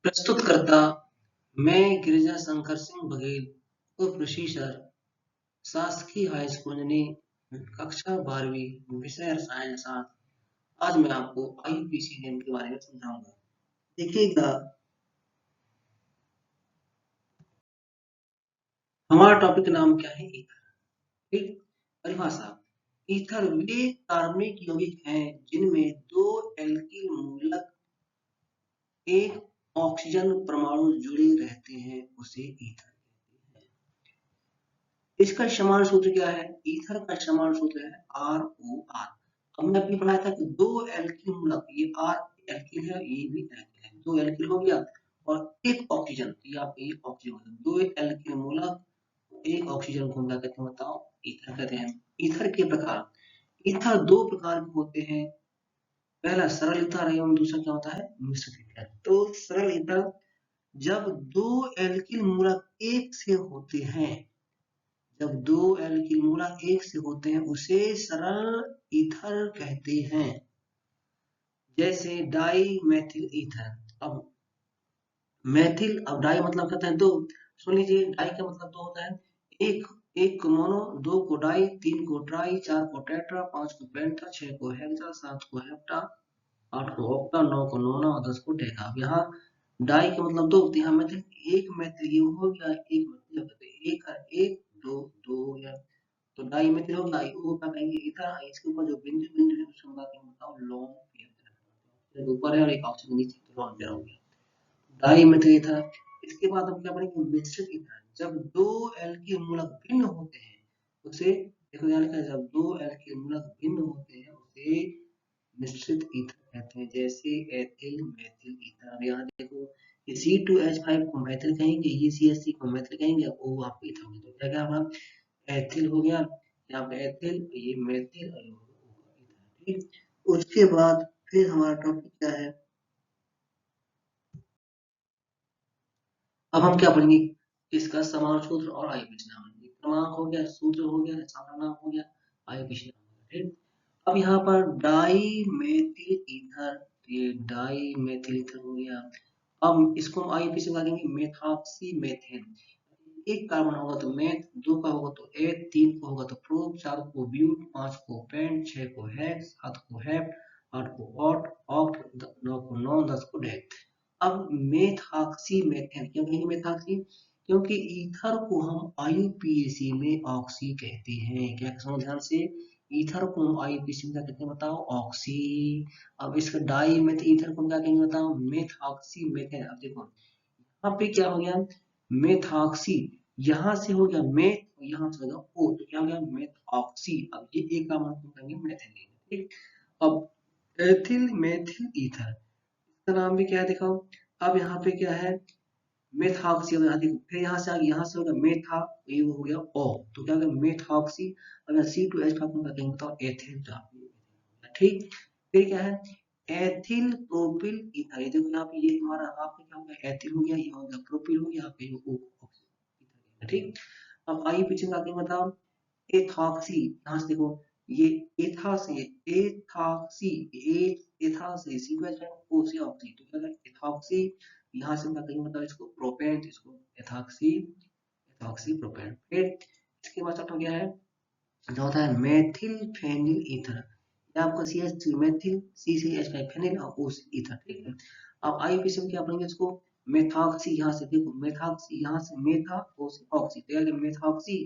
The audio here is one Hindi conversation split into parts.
प्रस्तुतकर्ता मैं गिरिजा शंकर सिंह बघेल उर्फ ऋषि सर, शासकीय हाई स्कूल यानी कक्षा 12वीं, विषय रसायन शास्त्र। आज मैं आपको आईयूपीएसी नियम के बारे में समझाऊंगा। देखिएगा, हमारा टॉपिक नाम क्या है? ईथर। ठीक, परिभाषा। ईथर वे कार्बनिक यौगिक हैं जिनमें दो एल्किल मूलक एक ऑक्सीजन परमाणु जुड़े रहते हैं, उसे ईथर कहते हैं। इसका समान सूत्र क्या है? ईथर का समान सूत्र है ROR। हमने अभी पढ़ाया था कि दो एल्किल मूलक, ये R एल्किल है, ये भी एल्किल है, दो एल्किल हो गया और एक ऑक्सीजन, ये आपका ये ऑक्सीजन, दो एल्किल मूलक एक ऑक्सीजन को हम क्या कहते हैं बताओ? ईथर कहते हैं। ईथर के प्रकार, ईथर दो प्रकार के होते हैं। पहला सरल ईथर एवं दूसरा क्या होता है? मिश्रित ईथर। तो सरल ईथर, जब दो एल्किल मूलक एक से होते हैं, जब दो एल्किल मूलक एक से होते हैं उसे सरल ईथर कहते हैं। जैसे डाई मेथिल ईथर। अब मेथिल, अब डाई मतलब कहते हैं दो। सुन लीजिए, डाई का मतलब दो होता है। एक एक को मोनो, दो को डाई, तीन को ट्राई, चार को टेट्रा, पांच को पेंटा, छह को हेक्सा, सात को हेप्टा, आठ को ऑक्टा, नौ को नोना और 10 को डेका। अब यहाँ डाई का मतलब दो, यहाँ मेथिल, एक मेथिल ये हो गया, एक मेथिल, एक एक दो दो या तो डाई मेथिल हो गया, वो क्या कहेंगे? ईथर। इसके ऊपर जो बिंदु बिंदु है उसको हम क्या कहेंगे बताओ? Lone pair. ऊपर है और एक ऑक्सीजन नीचे, तो लोन पेयर हो गया, डाई मेथिल ईथर। इसके बाद हम क्या पढ़ेंगे? मिश्रित ईथर। जब दो एल्किल मूलक भिन्न होते हैं उसे, देखो यहाँ लिखा है, जब दो एल्किल मूलक भिन्न होते हैं उसे मिश्रित ईथर कहते हैं। जैसे एथिल मेथिल ईथर। अब यहाँ देखो, ये C2H5 को मेथिल कहेंगे, ये CH3 को मेथिल कहेंगे, वो आपको ईथर में। तो क्या क्या होगा? एथिल हो गया, यहाँ पे एथिल, ये मेथिल और ये ईथर। ठीक, उसके बाद फिर हमारा टॉपिक क्या है? अब हम क्या पढ़ेंगे? इसका समान सूत्र और आयुर्वेद नाम। क्रमांक हो गया, सूत्र हो गया, सारा नाम हो गया, आयुर्वेद नाम हो गया। ठीक, अब यहाँ पर डाई मेथिल ईथर, ये डाई मेथिल ईथर हो गया। अब इसको हम आयुर्वेद में कहेंगे मेथॉक्सी मेथेन। एक कार्बन होगा तो मेथ, दो का होगा तो एथ, तीन को होगा तो प्रोप, चार को ब्यूट, पांच को पेंट, छह को हेक्स, सात को हेप्ट, आठ को ऑट ऑक्ट, नौ को नॉन, 10 को डेथ। अब मेथॉक्सी मेथेन क्यों कहेंगे मेथॉक्सी? क्योंकि ईथर को हम आईयूपीएसी में ऑक्सी कहते हैं। क्या समझ ध्यान से, ईथर को हम आईयूपीएसी में क्या कहते हैं बताओ? ऑक्सी। अब इसका डाई मेथ ईथर को हम क्या कहेंगे बताओ? Methoxy methane. अब देखो यहाँ पे क्या हो गया? मेथॉक्सी, यहाँ से हो गया मेथ, यहाँ से हो गया ओ, तो क्या हो गया? मेथॉक्सी। अब ये एक का मतलब करेंगे मेथिल। ठीक, अब एथिल मेथिल ईथर, इसका नाम भी क्या है दिखाओ? अब यहाँ पे क्या है? मेथॉक्सी। अब यहाँ देखो, फिर यहाँ से आगे, यहाँ से हो गया मेथा, ये हो गया ओ, तो क्या हो गया? मेथॉक्सी। अब यहाँ C2H5 का कहेंगे बताओ? एथिल। ठीक, फिर क्या है? Ethyl propyl ether. ये देखो यहाँ पे, ये हमारा आपका क्या हो गया? एथिल हो गया, ये हो गया प्रोपिल हो गया, आपका ये O। ठीक, अब आइए पीछे में आगे बताओ। एथॉक्सी, यहाँ से देखो, ये एथा से एथॉक्सी, एथा से C2H5 O से ऑक्सी, तो क्या है? एथॉक्सी। यहाँ से क्या कहेंगे मतलब इसको? प्रोपेंट, इसको एथॉक्सी, एथॉक्सी प्रोपेंट। फिर इसके बाद हो गया है जो होता है मेथिल फेनिल ईथर। ये आपका CH3 मेथिल, C3H5 फेनिल और O से ईथर। ठीक है, अब आईयूपीएसी में क्या पढ़ेंगे इसको? मेथॉक्सी, यहाँ से देखो मेथॉक्सी, यहाँ से मेथा, O से ऑक्सी, तो यानी मेथॉक्सी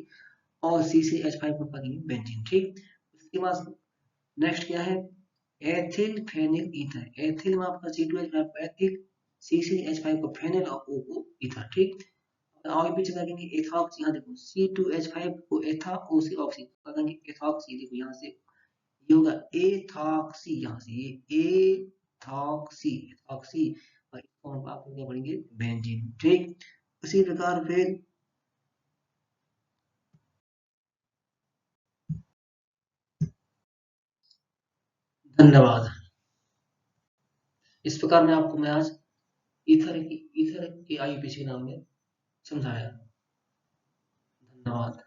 और C3H5 को पढ़ेंगे बेंजीन। ठीक, उसके बाद नेक्स्ट क्या है? Ethyl phenyl ether. एथिल में आपका C2H5 एथिल, C3H5 को फेनिल और O को ईथर। ठीक, और पीछे करेंगे एथॉक्सी। यहाँ देखो C2H5 को एथा, O से ऑक्सी, करेंगे एथॉक्सी। देखो यहाँ से ये होगा एथॉक्सी, यहाँ से ये एथॉक्सी, एथॉक्सी, और इसको हम आपको क्या पढ़ेंगे? बेंजीन। ठीक, उसी प्रकार फिर धन्यवाद। इस प्रकार मैं आपको मैं आज ईथर की आईयूपीएसी के नाम में समझाया। धन्यवाद।